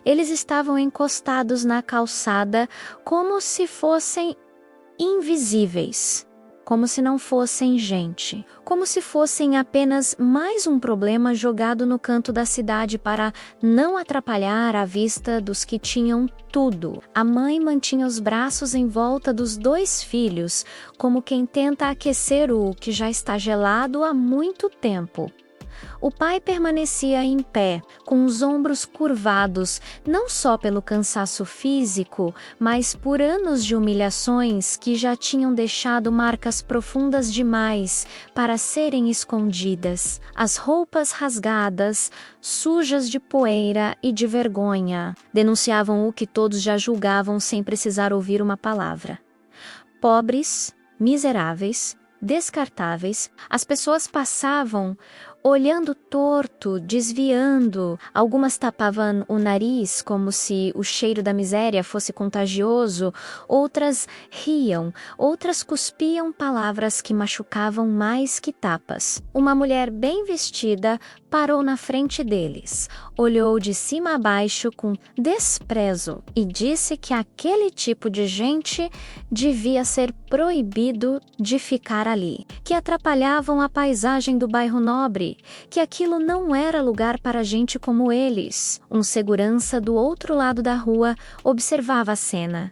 Eles estavam encostados na calçada como se fossem invisíveis, como se não fossem gente, como se fossem apenas mais um problema jogado no canto da cidade para não atrapalhar a vista dos que tinham tudo. A mãe mantinha os braços em volta dos dois filhos, como quem tenta aquecer o que já está gelado há muito tempo. O pai permanecia em pé, com os ombros curvados, não só pelo cansaço físico, mas por anos de humilhações que já tinham deixado marcas profundas demais para serem escondidas. As roupas rasgadas, sujas de poeira e de vergonha, denunciavam o que todos já julgavam sem precisar ouvir uma palavra. Pobres, miseráveis, descartáveis, as pessoas passavam olhando torto, desviando. Algumas tapavam o nariz como se o cheiro da miséria fosse contagioso, outras riam, outras cuspiam palavras que machucavam mais que tapas. Uma mulher bem vestida parou na frente deles, olhou de cima a baixo com desprezo e disse que aquele tipo de gente devia ser proibido de ficar ali, que atrapalhavam a paisagem do bairro nobre, que aquilo não era lugar para gente como eles. Um segurança do outro lado da rua observava a cena,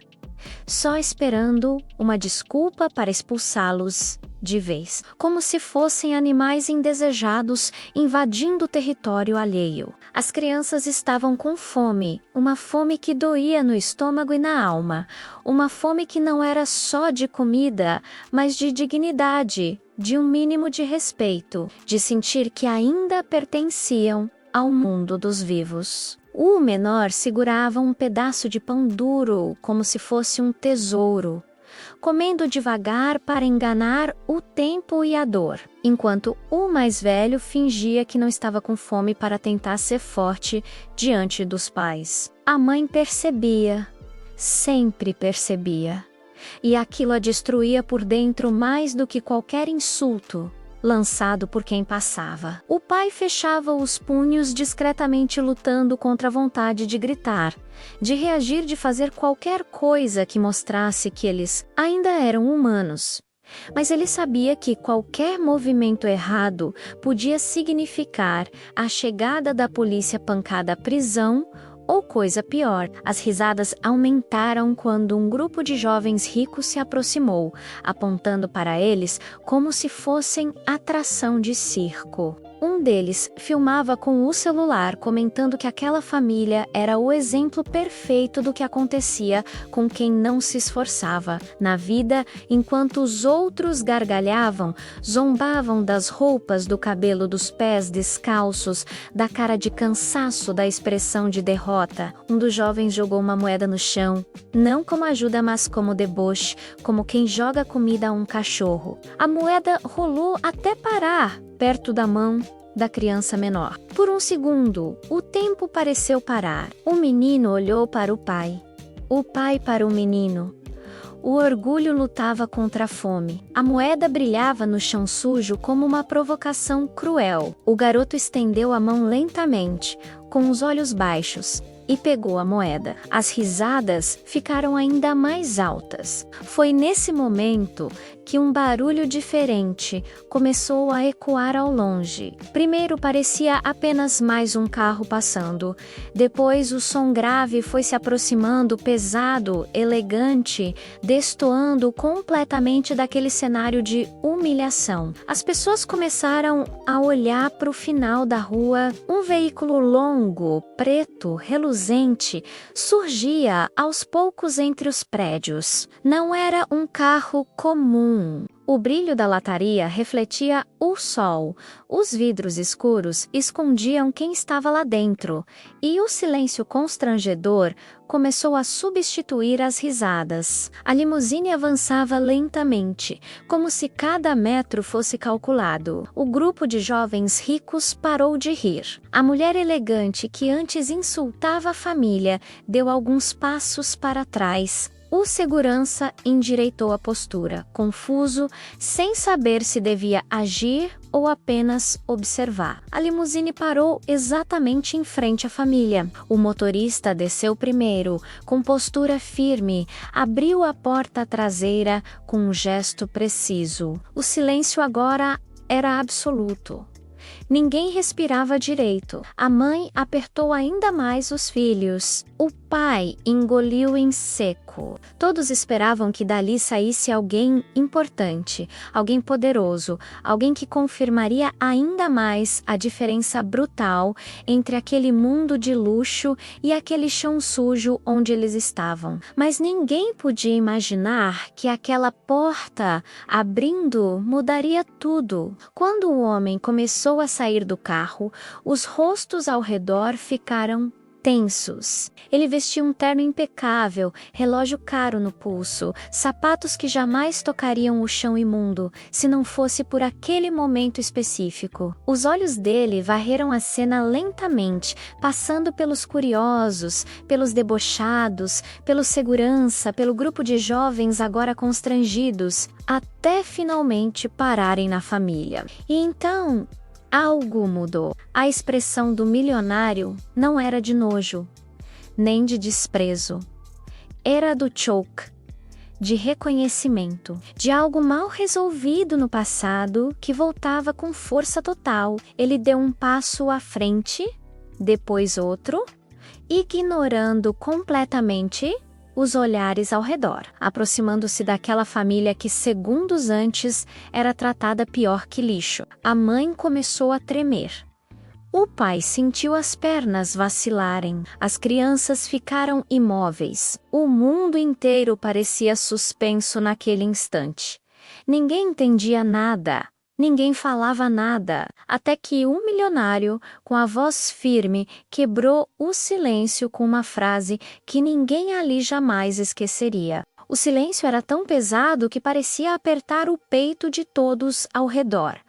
só esperando uma desculpa para expulsá-los de vez, como se fossem animais indesejados invadindo o território alheio. As crianças estavam com fome, uma fome que doía no estômago e na alma, uma fome que não era só de comida, mas de dignidade, de um mínimo de respeito, de sentir que ainda pertenciam ao mundo dos vivos. O menor segurava um pedaço de pão duro, como se fosse um tesouro, comendo devagar para enganar o tempo e a dor, enquanto o mais velho fingia que não estava com fome para tentar ser forte diante dos pais. A mãe percebia, sempre percebia, e aquilo a destruía por dentro mais do que qualquer insulto lançado por quem passava. O pai fechava os punhos discretamente, lutando contra a vontade de gritar, de reagir, de fazer qualquer coisa que mostrasse que eles ainda eram humanos. Mas ele sabia que qualquer movimento errado podia significar a chegada da polícia, pancada, prisão ou coisa pior. As risadas aumentaram quando um grupo de jovens ricos se aproximou, apontando para eles como se fossem atração de circo. Um deles filmava com o celular, comentando que aquela família era o exemplo perfeito do que acontecia com quem não se esforçava na vida, enquanto os outros gargalhavam, zombavam das roupas, do cabelo, dos pés descalços, da cara de cansaço, da expressão de derrota. Um dos jovens jogou uma moeda no chão, não como ajuda, mas como deboche, como quem joga comida a um cachorro. A moeda rolou até parar perto da mão da criança menor. Por um segundo, o tempo pareceu parar. O menino olhou para o pai para o menino. O orgulho lutava contra a fome. A moeda brilhava no chão sujo como uma provocação cruel. O garoto estendeu a mão lentamente, com os olhos baixos, e pegou a moeda. As risadas ficaram ainda mais altas. Foi nesse momento que um barulho diferente começou a ecoar ao longe. Primeiro parecia apenas mais um carro passando. Depois o som grave foi se aproximando, pesado, elegante, destoando completamente daquele cenário de humilhação. As pessoas começaram a olhar para o final da rua. Um veículo longo, preto, reluzente, surgia aos poucos entre os prédios. Não era um carro comum. O brilho da lataria refletia o sol, os vidros escuros escondiam quem estava lá dentro, e o silêncio constrangedor começou a substituir as risadas. A limusine avançava lentamente, como se cada metro fosse calculado. O grupo de jovens ricos parou de rir. A mulher elegante que antes insultava a família deu alguns passos para trás, O segurança endireitou a postura, confuso, sem saber se devia agir ou apenas observar. A limusine parou exatamente em frente à família. O motorista desceu primeiro, com postura firme, abriu a porta traseira com um gesto preciso. O silêncio agora era absoluto. Ninguém respirava direito. A mãe apertou ainda mais os filhos. O pai engoliu em seco. Todos esperavam que dali saísse alguém importante, alguém poderoso, alguém que confirmaria ainda mais a diferença brutal entre aquele mundo de luxo e aquele chão sujo onde eles estavam. Mas ninguém podia imaginar que aquela porta abrindo mudaria tudo. Quando o homem começou a sair do carro, os rostos ao redor ficaram tensos. Ele vestia um terno impecável, relógio caro no pulso, sapatos que jamais tocariam o chão imundo, se não fosse por aquele momento específico. Os olhos dele varreram a cena lentamente, passando pelos curiosos, pelos debochados, pelo segurança, pelo grupo de jovens agora constrangidos, até finalmente pararem na família. E então algo mudou. A expressão do milionário não era de nojo, nem de desprezo. Era do choque, de reconhecimento, de algo mal resolvido no passado que voltava com força total. Ele deu um passo à frente, depois outro, ignorando completamente os olhares ao redor, aproximando-se daquela família que segundos antes era tratada pior que lixo. A mãe começou a tremer. O pai sentiu as pernas vacilarem. As crianças ficaram imóveis. O mundo inteiro parecia suspenso naquele instante. Ninguém entendia nada. Ninguém falava nada, até que um milionário, com a voz firme, quebrou o silêncio com uma frase que ninguém ali jamais esqueceria. O silêncio era tão pesado que parecia apertar o peito de todos ao redor.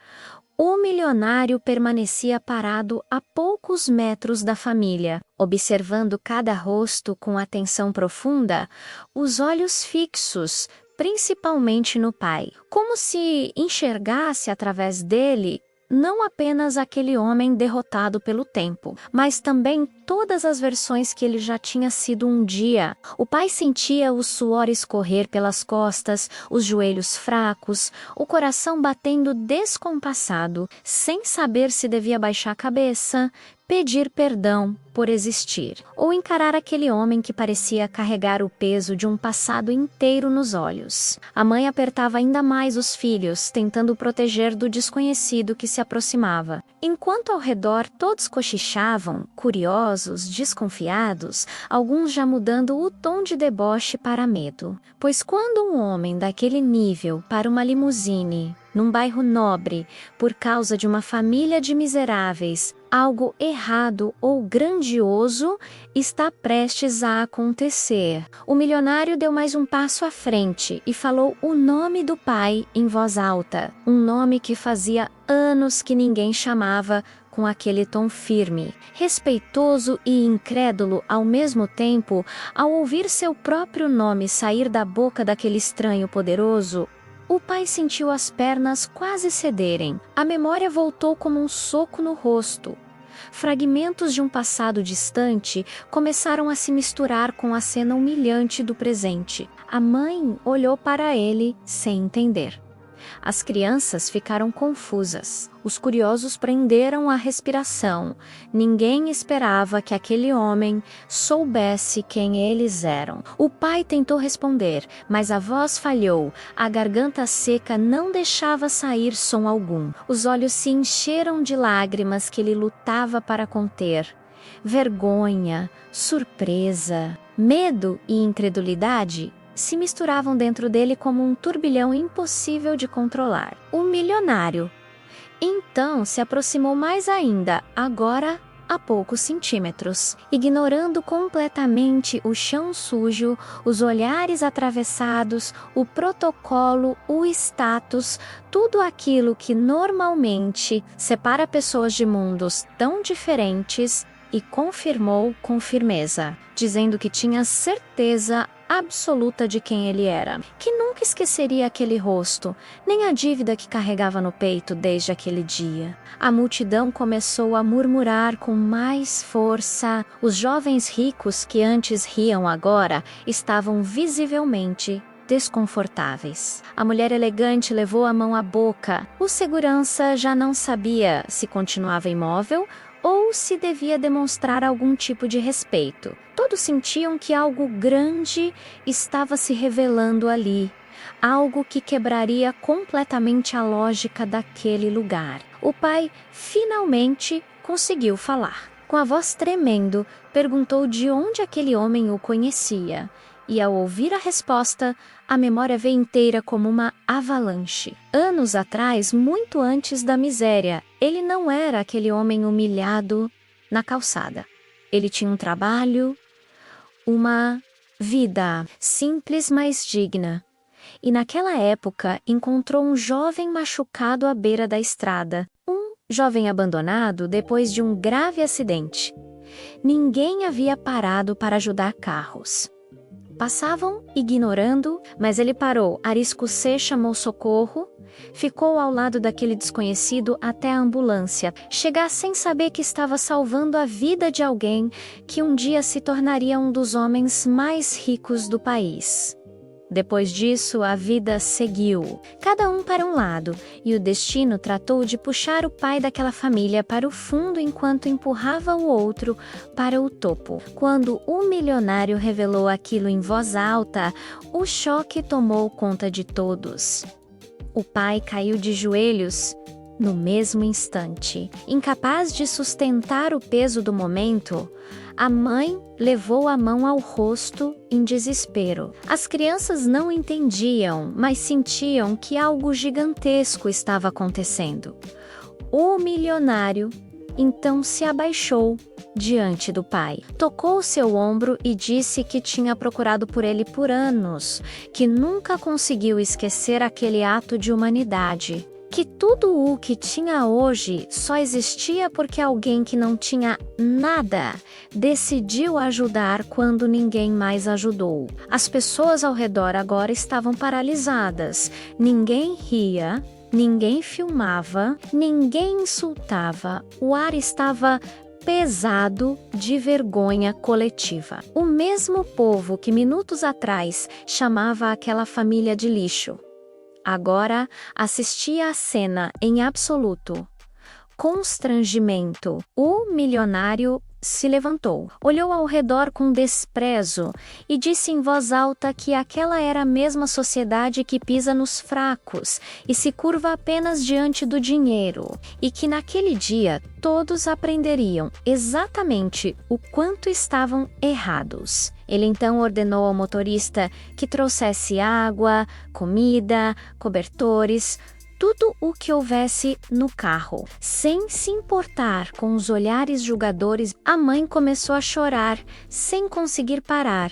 O milionário permanecia parado a poucos metros da família, observando cada rosto com atenção profunda, os olhos fixos, principalmente no pai, como se enxergasse através dele não apenas aquele homem derrotado pelo tempo, mas também todas as versões que ele já tinha sido um dia. O pai sentia o suor escorrer pelas costas, os joelhos fracos, o coração batendo descompassado, sem saber se devia baixar a cabeça, pedir perdão por existir, ou encarar aquele homem que parecia carregar o peso de um passado inteiro nos olhos. A mãe apertava ainda mais os filhos, tentando proteger do desconhecido que se aproximava. Enquanto ao redor todos cochichavam, curiosos, desconfiados, alguns já mudando o tom de deboche para medo. Pois quando um homem daquele nível para uma limusine, num bairro nobre, por causa de uma família de miseráveis, algo errado ou grandioso está prestes a acontecer. O milionário deu mais um passo à frente e falou o nome do pai em voz alta, um nome que fazia anos que ninguém chamava com aquele tom firme, respeitoso e incrédulo ao mesmo tempo. Ao ouvir seu próprio nome sair da boca daquele estranho poderoso, o pai sentiu as pernas quase cederem. A memória voltou como um soco no rosto. Fragmentos de um passado distante começaram a se misturar com a cena humilhante do presente. A mãe olhou para ele sem entender. As crianças ficaram confusas. Os curiosos prenderam a respiração. Ninguém esperava que aquele homem soubesse quem eles eram. O pai tentou responder, mas a voz falhou. A garganta seca não deixava sair som algum. Os olhos se encheram de lágrimas que ele lutava para conter. Vergonha, surpresa, medo e incredulidade se misturavam dentro dele como um turbilhão impossível de controlar. O milionário, então, se aproximou mais ainda, agora a poucos centímetros, ignorando completamente o chão sujo, os olhares atravessados, o protocolo, o status, tudo aquilo que normalmente separa pessoas de mundos tão diferentes, e confirmou com firmeza, dizendo que tinha certeza absoluta de quem ele era, que nunca esqueceria aquele rosto, nem a dívida que carregava no peito desde aquele dia. A multidão começou a murmurar com mais força. Os jovens ricos que antes riam agora estavam visivelmente desconfortáveis. A mulher elegante levou a mão à boca. O segurança já não sabia se continuava imóvel ou se devia demonstrar algum tipo de respeito. Todos sentiam que algo grande estava se revelando ali, algo que quebraria completamente a lógica daquele lugar. O pai finalmente conseguiu falar. Com a voz tremendo, perguntou de onde aquele homem o conhecia. E ao ouvir a resposta, a memória veio inteira como uma avalanche. Anos atrás, muito antes da miséria, ele não era aquele homem humilhado na calçada. Ele tinha um trabalho, uma vida simples, mas digna. E naquela época encontrou um jovem machucado à beira da estrada, um jovem abandonado depois de um grave acidente. Ninguém havia parado para ajudar carros. Passavam, ignorando, mas ele parou. Ariscucê chamou socorro, ficou ao lado daquele desconhecido até a ambulância chegar sem saber que estava salvando a vida de alguém que um dia se tornaria um dos homens mais ricos do país. Depois disso, a vida seguiu, cada um para um lado, e o destino tratou de puxar o pai daquela família para o fundo enquanto empurrava o outro para o topo. Quando o milionário revelou aquilo em voz alta, o choque tomou conta de todos. O pai caiu de joelhos no mesmo instante. Incapaz de sustentar o peso do momento, a mãe levou a mão ao rosto em desespero. As crianças não entendiam, mas sentiam que algo gigantesco estava acontecendo. O milionário então se abaixou diante do pai. Tocou seu ombro e disse que tinha procurado por ele por anos, que nunca conseguiu esquecer aquele ato de humanidade. Que tudo o que tinha hoje só existia porque alguém que não tinha nada decidiu ajudar quando ninguém mais ajudou. As pessoas ao redor agora estavam paralisadas. Ninguém ria, ninguém filmava, ninguém insultava. O ar estava pesado de vergonha coletiva. O mesmo povo que minutos atrás chamava aquela família de lixo agora assistia à cena em absoluto constrangimento. O milionário se levantou, olhou ao redor com desprezo e disse em voz alta que aquela era a mesma sociedade que pisa nos fracos e se curva apenas diante do dinheiro, e que naquele dia todos aprenderiam exatamente o quanto estavam errados. Ele então ordenou ao motorista que trouxesse água, comida, cobertores, tudo o que houvesse no carro. Sem se importar com os olhares julgadores, a mãe começou a chorar, sem conseguir parar.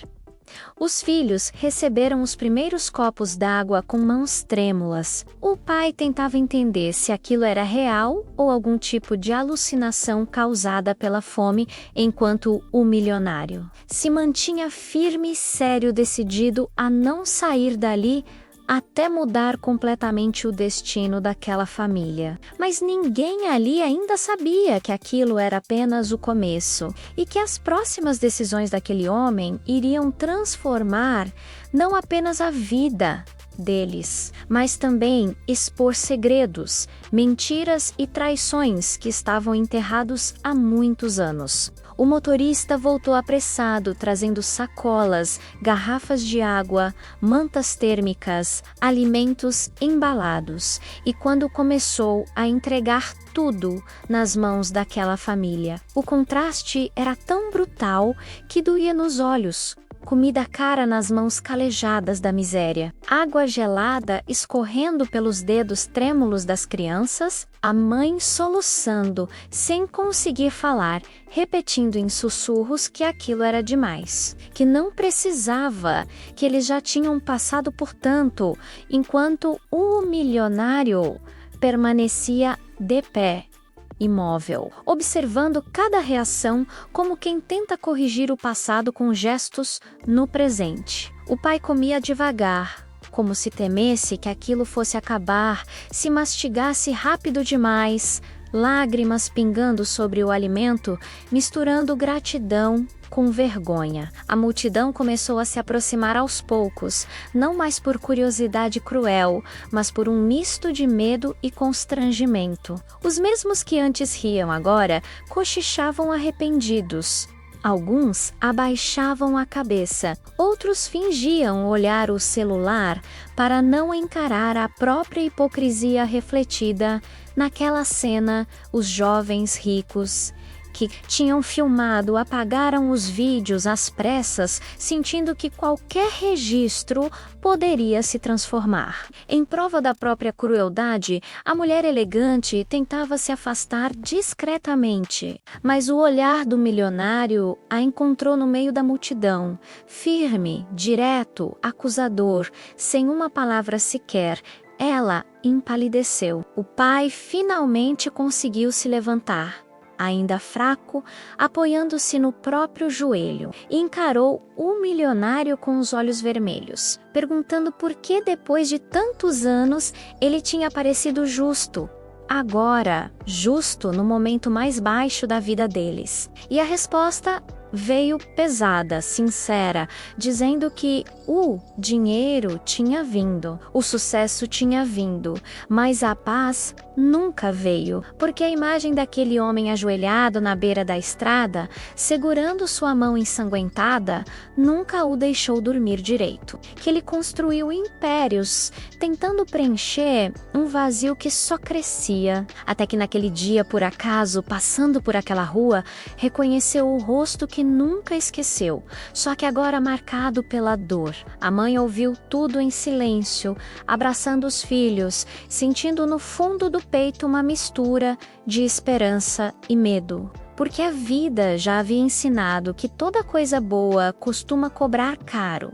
Os filhos receberam os primeiros copos d'água com mãos trêmulas. O pai tentava entender se aquilo era real ou algum tipo de alucinação causada pela fome, enquanto o milionário se mantinha firme e sério, decidido a não sair dali até mudar completamente o destino daquela família. Mas ninguém ali ainda sabia que aquilo era apenas o começo e que as próximas decisões daquele homem iriam transformar não apenas a vida deles, mas também expor segredos, mentiras e traições que estavam enterrados há muitos anos. O motorista voltou apressado, trazendo sacolas, garrafas de água, mantas térmicas, alimentos embalados, e quando começou a entregar tudo nas mãos daquela família, o contraste era tão brutal que doía nos olhos. Comida cara nas mãos calejadas da miséria, água gelada escorrendo pelos dedos trêmulos das crianças, a mãe soluçando, sem conseguir falar, repetindo em sussurros que aquilo era demais, que não precisava, que eles já tinham passado por tanto, enquanto o milionário permanecia de pé, imóvel, observando cada reação como quem tenta corrigir o passado com gestos no presente. O pai comia devagar, como se temesse que aquilo fosse acabar, se mastigasse rápido demais, lágrimas pingando sobre o alimento, misturando gratidão com vergonha. A multidão começou a se aproximar aos poucos, não mais por curiosidade cruel, mas por um misto de medo e constrangimento. Os mesmos que antes riam agora cochichavam arrependidos. Alguns abaixavam a cabeça, outros fingiam olhar o celular para não encarar a própria hipocrisia refletida naquela cena. Os jovens ricos que tinham filmado apagaram os vídeos às pressas, sentindo que qualquer registro poderia se transformar. Em prova da própria crueldade, a mulher elegante tentava se afastar discretamente, mas o olhar do milionário a encontrou no meio da multidão, firme, direto, acusador, sem uma palavra sequer. Ela empalideceu. O pai finalmente conseguiu se levantar, ainda fraco, apoiando-se no próprio joelho, e encarou o milionário com os olhos vermelhos, perguntando por que depois de tantos anos ele tinha parecido justo. Agora, justo no momento mais baixo da vida deles. E a resposta veio pesada, sincera, dizendo que o dinheiro tinha vindo, o sucesso tinha vindo, mas a paz nunca veio, porque a imagem daquele homem ajoelhado na beira da estrada, segurando sua mão ensanguentada, nunca o deixou dormir direito. Que ele construiu impérios, tentando preencher um vazio que só crescia, até que naquele dia, por acaso, passando por aquela rua, reconheceu o rosto que nunca esqueceu, só que agora marcado pela dor. A mãe ouviu tudo em silêncio, abraçando os filhos, sentindo no fundo do peito uma mistura de esperança e medo. Porque a vida já havia ensinado que toda coisa boa costuma cobrar caro.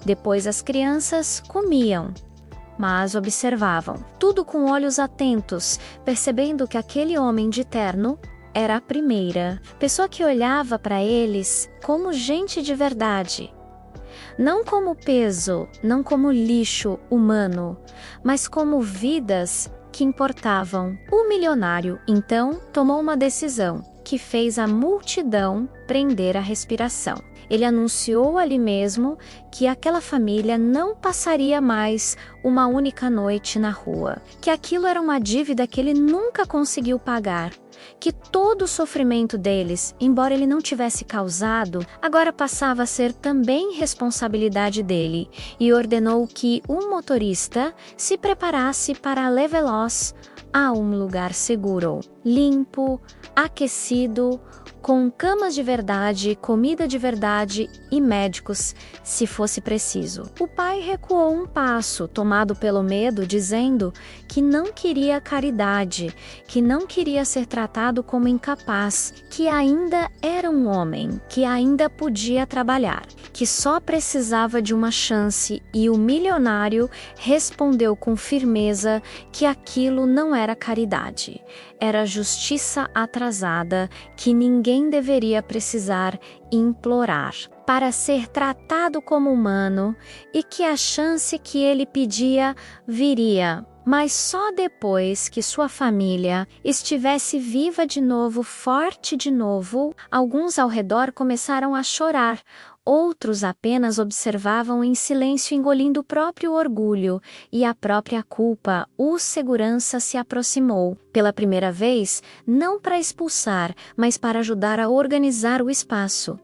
Depois as crianças comiam, mas observavam, tudo com olhos atentos, percebendo que aquele homem de terno era a primeira pessoa que olhava para eles como gente de verdade. Não como peso, não como lixo humano, mas como vidas que importavam. O milionário, então, tomou uma decisão que fez a multidão prender a respiração. Ele anunciou ali mesmo que aquela família não passaria mais uma única noite na rua, que aquilo era uma dívida que ele nunca conseguiu pagar, que todo o sofrimento deles, embora ele não tivesse causado, agora passava a ser também responsabilidade dele, e ordenou que um motorista se preparasse para levá-los a um lugar seguro, limpo, aquecido, com camas de verdade, comida de verdade e médicos, se fosse preciso. O pai recuou um passo, tomado pelo medo, dizendo que não queria caridade, que não queria ser tratado como incapaz, que ainda era um homem, que ainda podia trabalhar, que só precisava de uma chance, e o milionário respondeu com firmeza que aquilo não era caridade, era justiça atrasada, que ninguém deveria precisar implorar para ser tratado como humano, e que a chance que ele pedia viria, mas só depois que sua família estivesse viva de novo, forte de novo. Alguns ao redor começaram a chorar, outros apenas observavam em silêncio, engolindo o próprio orgulho e a própria culpa. O segurança se aproximou, pela primeira vez, não para expulsar, mas para ajudar a organizar o espaço.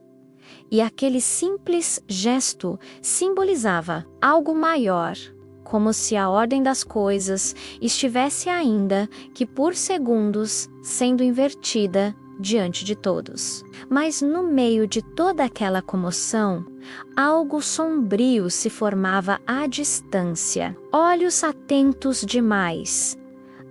E aquele simples gesto simbolizava algo maior, como se a ordem das coisas estivesse ainda que por segundos sendo invertida diante de todos. Mas no meio de toda aquela comoção, algo sombrio se formava à distância. Olhos atentos demais.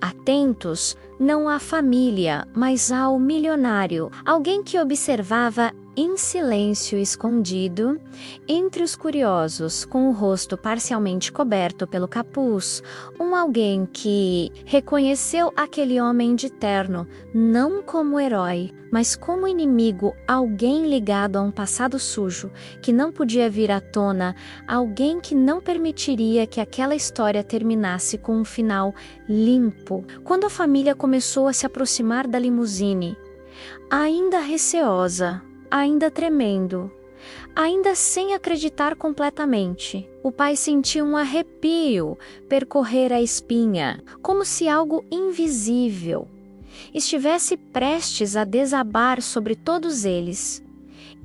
Atentos não à família, mas ao milionário. Alguém que observava em silêncio escondido, entre os curiosos, com o rosto parcialmente coberto pelo capuz, alguém que reconheceu aquele homem de terno, não como herói, mas como inimigo, alguém ligado a um passado sujo, que não podia vir à tona, alguém que não permitiria que aquela história terminasse com um final limpo. Quando a família começou a se aproximar da limusine, ainda receosa, ainda tremendo, ainda sem acreditar completamente, o pai sentiu um arrepio percorrer a espinha, como se algo invisível estivesse prestes a desabar sobre todos eles.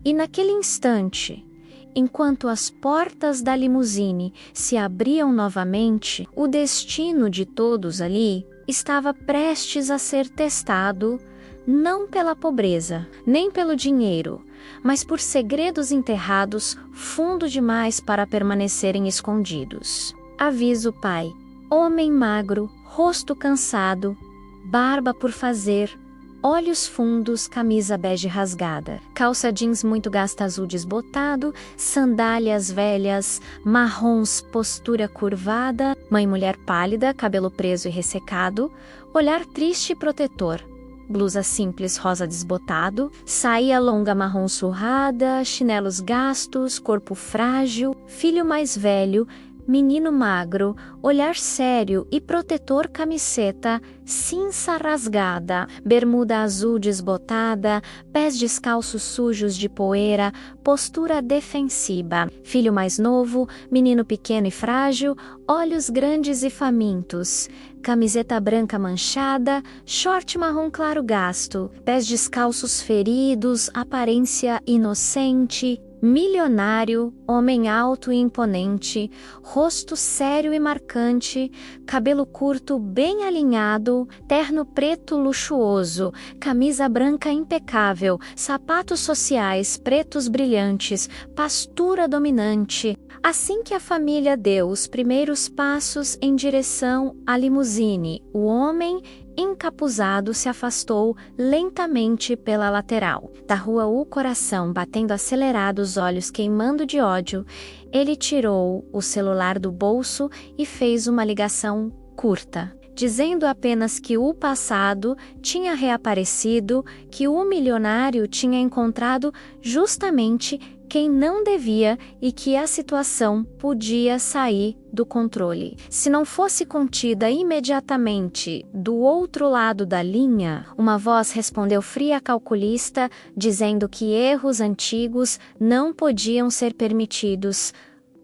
E naquele instante, enquanto as portas da limusine se abriam novamente, o destino de todos ali estava prestes a ser testado, não pela pobreza, nem pelo dinheiro, mas por segredos enterrados fundo demais para permanecerem escondidos. Avisa o pai, homem magro, rosto cansado, barba por fazer, olhos fundos, camisa bege rasgada, calça jeans muito gasta azul desbotado, sandálias velhas, marrons, postura curvada, mãe mulher pálida, cabelo preso e ressecado, olhar triste e protetor, blusa simples rosa desbotado, saia longa marrom surrada, chinelos gastos, corpo frágil, filho mais velho, menino magro, olhar sério e protetor, camiseta cinza rasgada, bermuda azul desbotada, pés descalços sujos de poeira, postura defensiva. Filho mais novo, menino pequeno e frágil, olhos grandes e famintos, camiseta branca manchada, short marrom claro gasto, pés descalços feridos, aparência inocente. Milionário, homem alto e imponente, rosto sério e marcante, cabelo curto bem alinhado, terno preto luxuoso, camisa branca impecável, sapatos sociais pretos brilhantes, pastura dominante. Assim que a família deu os primeiros passos em direção à limusine, o homem encapuzado se afastou lentamente pela lateral. Da rua O Coração, batendo acelerado, os olhos queimando de ódio, ele tirou o celular do bolso e fez uma ligação curta, dizendo apenas que o passado tinha reaparecido, que o milionário tinha encontrado justamente quem não devia e que a situação podia sair do controle. Se não fosse contida imediatamente do outro lado da linha, uma voz respondeu fria calculista, dizendo que erros antigos não podiam ser permitidos,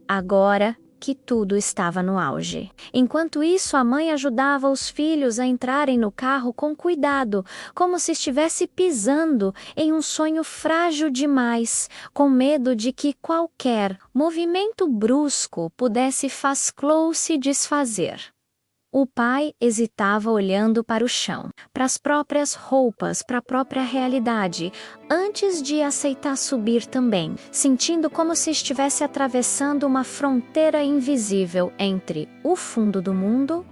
agora que tudo estava no auge. Enquanto isso, a mãe ajudava os filhos a entrarem no carro com cuidado, como se estivesse pisando em um sonho frágil demais, com medo de que qualquer movimento brusco pudesse faz-lo se desfazer. O pai hesitava olhando para o chão, para as próprias roupas, para a própria realidade, antes de aceitar subir também, sentindo como se estivesse atravessando uma fronteira invisível entre o fundo do mundo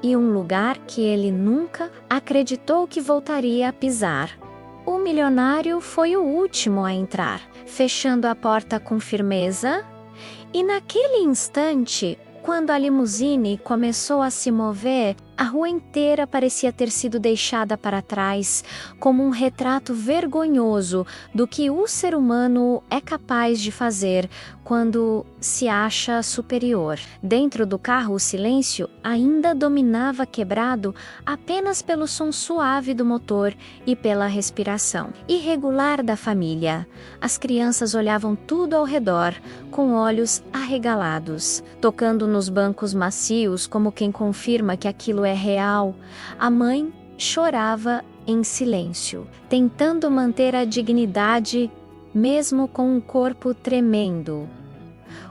e um lugar que ele nunca acreditou que voltaria a pisar. O milionário foi o último a entrar, fechando a porta com firmeza, e naquele instante, quando a limusine começou a se mover, a rua inteira parecia ter sido deixada para trás, como um retrato vergonhoso do que o ser humano é capaz de fazer quando se acha superior. Dentro do carro, o silêncio ainda dominava quebrado apenas pelo som suave do motor e pela respiração irregular da família. As crianças olhavam tudo ao redor, com olhos arregalados, tocando nos bancos macios como quem confirma que aquilo é real. A mãe chorava em silêncio, tentando manter a dignidade, mesmo com o corpo tremendo.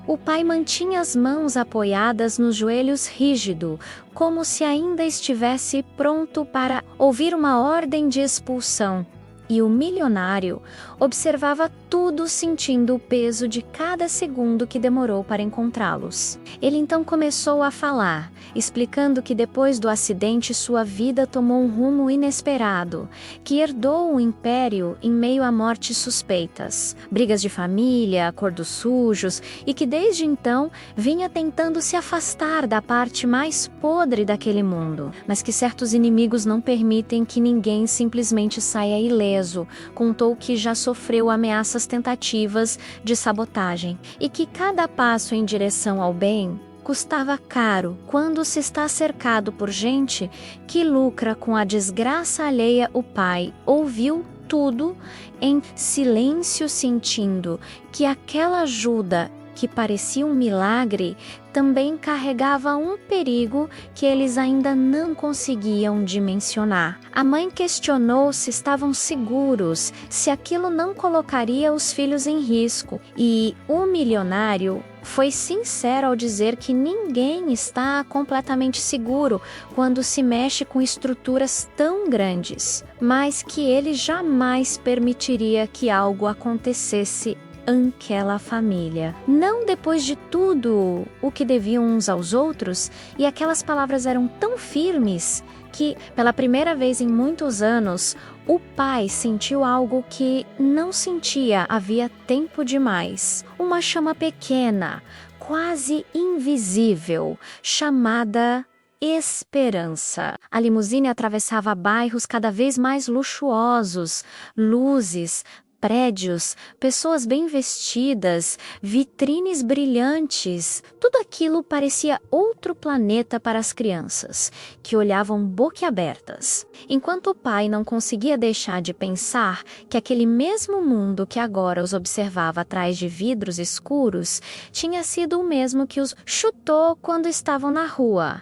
O pai mantinha as mãos apoiadas nos joelhos rígido, como se ainda estivesse pronto para ouvir uma ordem de expulsão. E o milionário observava tudo sentindo o peso de cada segundo que demorou para encontrá-los. Ele então começou a falar, explicando que depois do acidente sua vida tomou um rumo inesperado, que herdou um império em meio a mortes suspeitas, brigas de família, acordos sujos, e que desde então vinha tentando se afastar da parte mais podre daquele mundo, mas que certos inimigos não permitem que ninguém simplesmente saia ileso. Contou que já sofreu ameaças tentativas de sabotagem e que cada passo em direção ao bem custava caro quando se está cercado por gente que lucra com a desgraça alheia. O pai ouviu tudo em silêncio, sentindo que aquela ajuda, que parecia um milagre, também carregava um perigo que eles ainda não conseguiam dimensionar. A mãe questionou se estavam seguros, se aquilo não colocaria os filhos em risco, e o milionário foi sincero ao dizer que ninguém está completamente seguro quando se mexe com estruturas tão grandes, mas que ele jamais permitiria que algo acontecesse àquela família. Não depois de tudo o que deviam uns aos outros, e aquelas palavras eram tão firmes que, pela primeira vez em muitos anos, o pai sentiu algo que não sentia havia tempo demais. Uma chama pequena, quase invisível, chamada esperança. A limusine atravessava bairros cada vez mais luxuosos, luzes, prédios, pessoas bem vestidas, vitrines brilhantes. Tudo aquilo parecia outro planeta para as crianças, que olhavam boquiabertas. Enquanto o pai não conseguia deixar de pensar que aquele mesmo mundo que agora os observava atrás de vidros escuros tinha sido o mesmo que os chutou quando estavam na rua.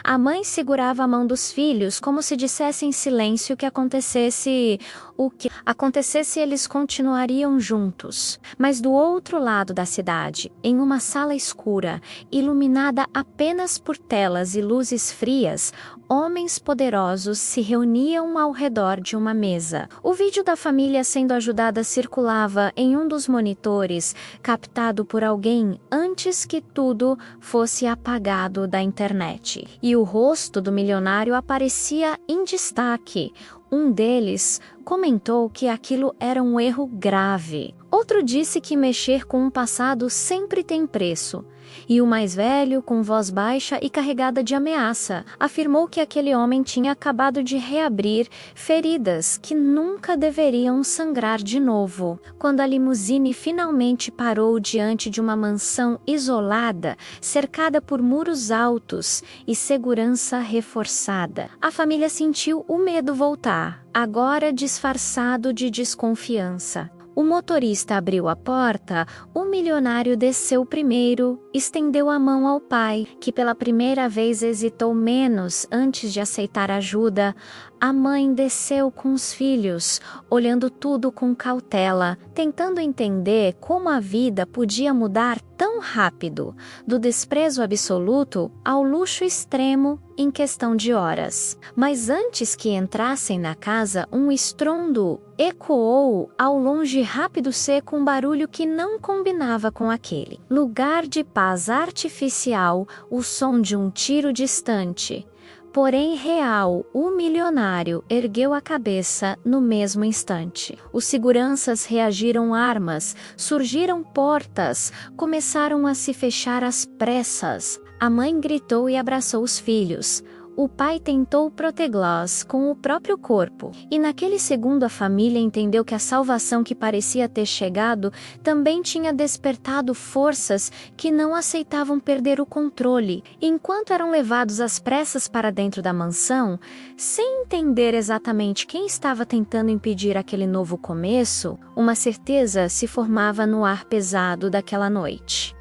A mãe segurava a mão dos filhos como se dissesse em silêncio que acontecesse o que acontecesse, eles continuariam juntos. Mas do outro lado da cidade, em uma sala escura, iluminada apenas por telas e luzes frias, homens poderosos se reuniam ao redor de uma mesa. O vídeo da família sendo ajudada circulava em um dos monitores, captado por alguém antes que tudo fosse apagado da internet. E o rosto do milionário aparecia em destaque. Um deles comentou que aquilo era um erro grave. Outro disse que mexer com um passado sempre tem preço. E o mais velho, com voz baixa e carregada de ameaça, afirmou que aquele homem tinha acabado de reabrir feridas que nunca deveriam sangrar de novo. Quando a limusine finalmente parou diante de uma mansão isolada, cercada por muros altos e segurança reforçada, a família sentiu o medo voltar, agora disfarçado de desconfiança. O motorista abriu a porta, o milionário desceu primeiro, estendeu a mão ao pai, que pela primeira vez hesitou menos antes de aceitar ajuda. A mãe desceu com os filhos, olhando tudo com cautela, tentando entender como a vida podia mudar tão rápido, do desprezo absoluto ao luxo extremo em questão de horas. Mas antes que entrassem na casa, um estrondo ecoou ao longe, rápido, seco, um barulho que não combinava com aquele lugar de paz artificial, o som de um tiro distante. Porém real, o milionário ergueu a cabeça no mesmo instante. Os seguranças reagiram armas, surgiram portas, começaram a se fechar às pressas. A mãe gritou e abraçou os filhos. O pai tentou protegê-los com o próprio corpo, e naquele segundo a família entendeu que a salvação que parecia ter chegado também tinha despertado forças que não aceitavam perder o controle. Enquanto eram levados às pressas para dentro da mansão, sem entender exatamente quem estava tentando impedir aquele novo começo, uma certeza se formava no ar pesado daquela noite.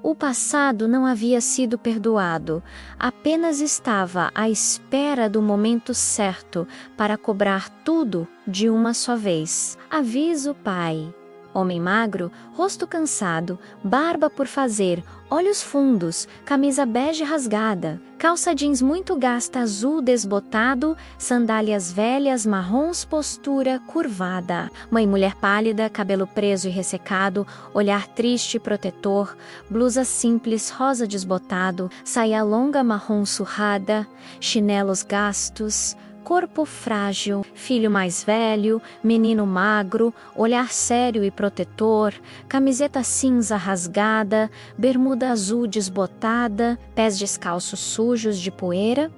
O passado não havia sido perdoado, apenas estava à espera do momento certo para cobrar tudo de uma só vez. Aviso, pai. Homem magro, rosto cansado, barba por fazer, olhos fundos, camisa bege rasgada, calça jeans muito gasta azul desbotado, sandálias velhas marrons postura curvada. Mãe mulher pálida, cabelo preso e ressecado, olhar triste e protetor, blusa simples rosa desbotado, saia longa marrom surrada, chinelos gastos, corpo frágil, filho mais velho, menino magro, olhar sério e protetor, camiseta cinza rasgada, bermuda azul desbotada, pés descalços sujos de poeira,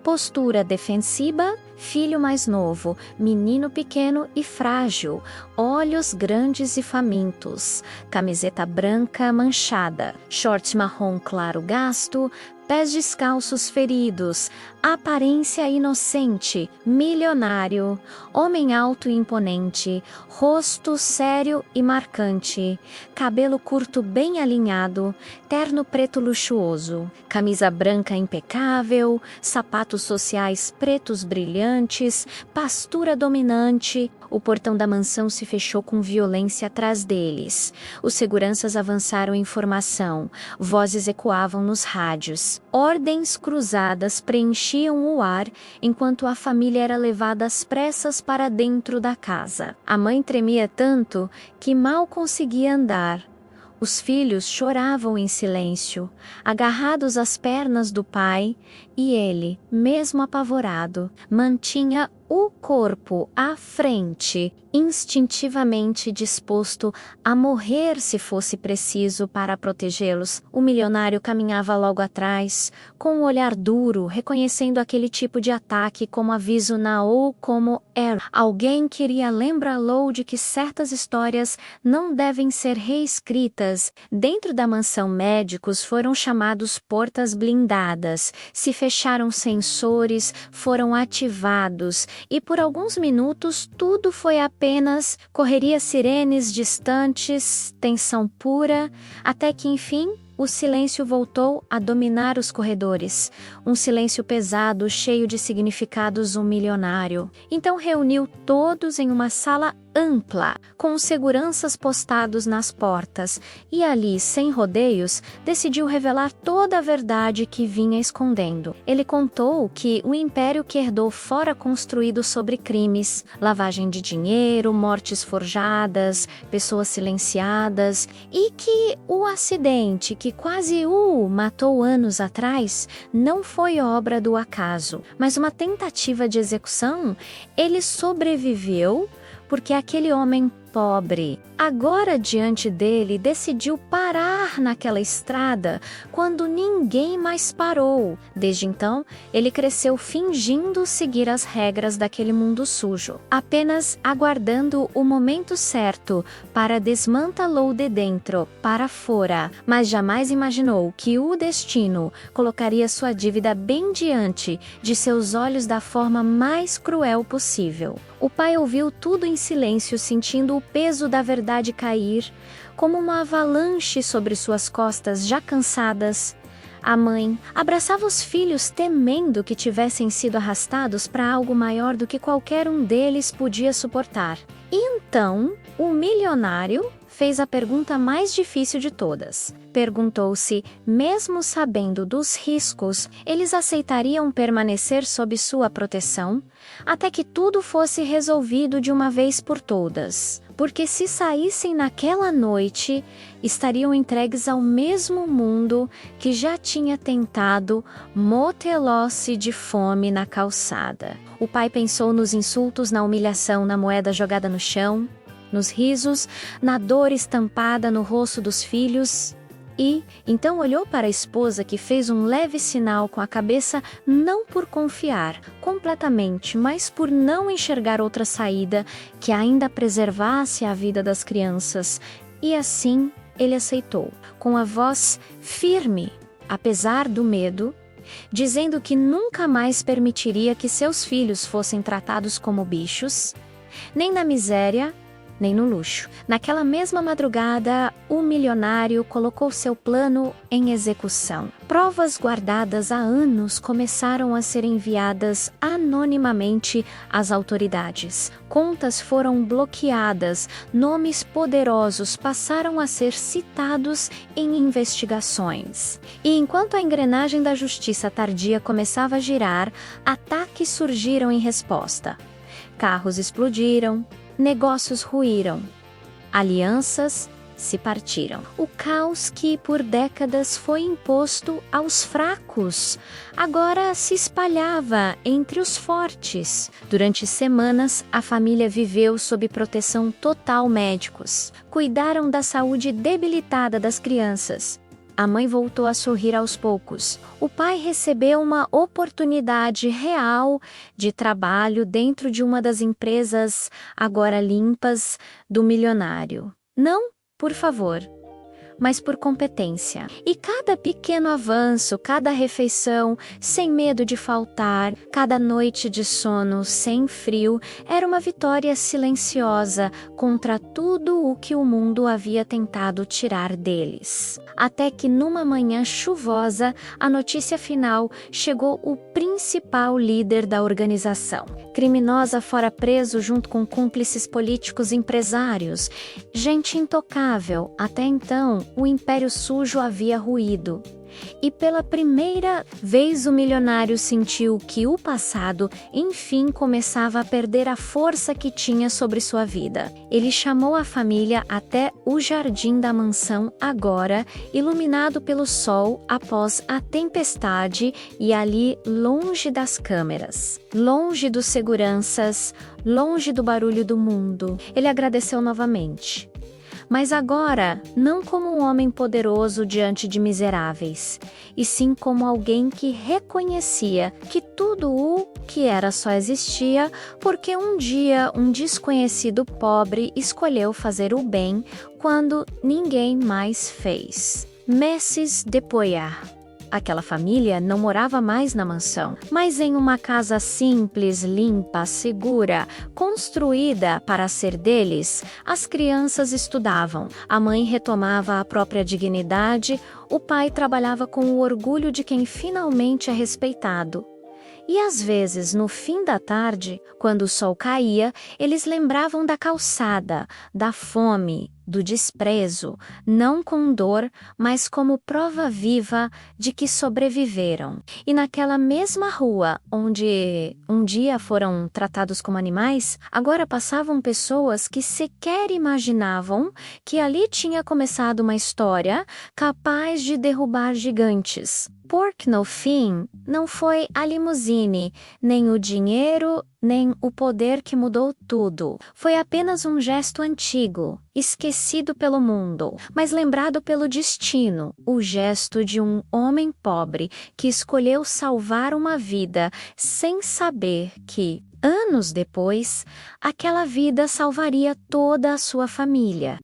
postura defensiva, filho mais novo, menino pequeno e frágil, olhos grandes e famintos, camiseta branca manchada, short marrom claro gasto, pés descalços feridos, aparência inocente, milionário, homem alto e imponente, rosto sério e marcante, cabelo curto bem alinhado, terno preto luxuoso, camisa branca impecável, sapatos sociais pretos brilhantes, pastura dominante. O portão da mansão se fechou com violência atrás deles. Os seguranças avançaram informação. Vozes ecoavam nos rádios. Ordens cruzadas preenchiam o ar enquanto a família era levada às pressas para dentro da casa. A mãe tremia tanto que mal conseguia andar. Os filhos choravam em silêncio, agarrados às pernas do pai, e ele, mesmo apavorado, mantinha o corpo à frente, instintivamente disposto a morrer se fosse preciso para protegê-los. O milionário caminhava logo atrás, com um olhar duro, reconhecendo aquele tipo de ataque como aviso na ou como erro. Alguém queria lembrá-lo de que certas histórias não devem ser reescritas. Dentro da mansão, médicos foram chamados portas blindadas, se fecharam sensores, foram ativados, e por alguns minutos tudo foi apenas correria, sirenes distantes, tensão pura, até que enfim o silêncio voltou a dominar os corredores. Um silêncio pesado, cheio de significados, um milionário. Então reuniu todos em uma sala ampla, com os seguranças postados nas portas, e ali, sem rodeios, decidiu revelar toda a verdade que vinha escondendo. Ele contou que o império que herdou fora construído sobre crimes, lavagem de dinheiro, mortes forjadas, pessoas silenciadas, e que o acidente que quase o matou anos atrás não foi obra do acaso, mas uma tentativa de execução. Ele sobreviveu porque aquele homem pobre, agora diante dele, decidiu parar naquela estrada quando ninguém mais parou. Desde então, ele cresceu fingindo seguir as regras daquele mundo sujo, apenas aguardando o momento certo para desmantê-lo de dentro para fora, mas jamais imaginou que o destino colocaria sua dívida bem diante de seus olhos da forma mais cruel possível. O pai ouviu tudo em silêncio, sentindo o peso da verdade cair, como uma avalanche sobre suas costas já cansadas. A mãe abraçava os filhos, temendo que tivessem sido arrastados para algo maior do que qualquer um deles podia suportar. E então, o milionário fez a pergunta mais difícil de todas. Perguntou se, mesmo sabendo dos riscos, eles aceitariam permanecer sob sua proteção, até que tudo fosse resolvido de uma vez por todas. Porque se saíssem naquela noite, estariam entregues ao mesmo mundo que já tinha tentado moteló-se de fome na calçada. O pai pensou nos insultos, na humilhação, na moeda jogada no chão, nos risos, na dor estampada no rosto dos filhos, e então olhou para a esposa, que fez um leve sinal com a cabeça, não por confiar completamente, mas por não enxergar outra saída que ainda preservasse a vida das crianças. E assim ele aceitou, com a voz firme, apesar do medo, dizendo que nunca mais permitiria que seus filhos fossem tratados como bichos, nem na miséria, nem no luxo. Naquela mesma madrugada, o milionário colocou seu plano em execução. Provas guardadas há anos começaram a ser enviadas anonimamente às autoridades. Contas foram bloqueadas, nomes poderosos passaram a ser citados em investigações. E enquanto a engrenagem da justiça tardia começava a girar, ataques surgiram em resposta. Carros explodiram, negócios ruíram, alianças se partiram. O caos que por décadas foi imposto aos fracos agora se espalhava entre os fortes. Durante semanas, a família viveu sob proteção total médicos. Cuidaram da saúde debilitada das crianças. A mãe voltou a sorrir aos poucos. O pai recebeu uma oportunidade real de trabalho dentro de uma das empresas agora limpas do milionário. Não, por favor, mas por competência. E cada pequeno avanço, cada refeição, sem medo de faltar, cada noite de sono sem frio, era uma vitória silenciosa contra tudo o que o mundo havia tentado tirar deles. Até que numa manhã chuvosa, a notícia final chegou o principal líder da organização. Criminosa fora preso junto com cúmplices políticos e empresários. Gente intocável, até então o império sujo havia ruído. E pela primeira vez o milionário sentiu que o passado, enfim, começava a perder a força que tinha sobre sua vida. Ele chamou a família até o jardim da mansão agora, iluminado pelo sol após a tempestade e ali longe das câmeras, longe dos seguranças, longe do barulho do mundo. Ele agradeceu novamente. Mas agora, não como um homem poderoso diante de miseráveis, e sim como alguém que reconhecia que tudo o que era só existia porque um dia um desconhecido pobre escolheu fazer o bem quando ninguém mais fez. Messes de Poyar. Aquela família não morava mais na mansão, mas em uma casa simples, limpa, segura, construída para ser deles. As crianças estudavam, a mãe retomava a própria dignidade, o pai trabalhava com o orgulho de quem finalmente é respeitado. E às vezes, no fim da tarde, quando o sol caía, eles lembravam da calçada, da fome, do desprezo, não com dor, mas como prova viva de que sobreviveram. E naquela mesma rua onde um dia foram tratados como animais, agora passavam pessoas que sequer imaginavam que ali tinha começado uma história capaz de derrubar gigantes. Porque no fim, não foi a limusine, nem o dinheiro, nem o poder que mudou tudo. Foi apenas um gesto antigo, esquecido pelo mundo, mas lembrado pelo destino, o gesto de um homem pobre que escolheu salvar uma vida sem saber que, anos depois, aquela vida salvaria toda a sua família.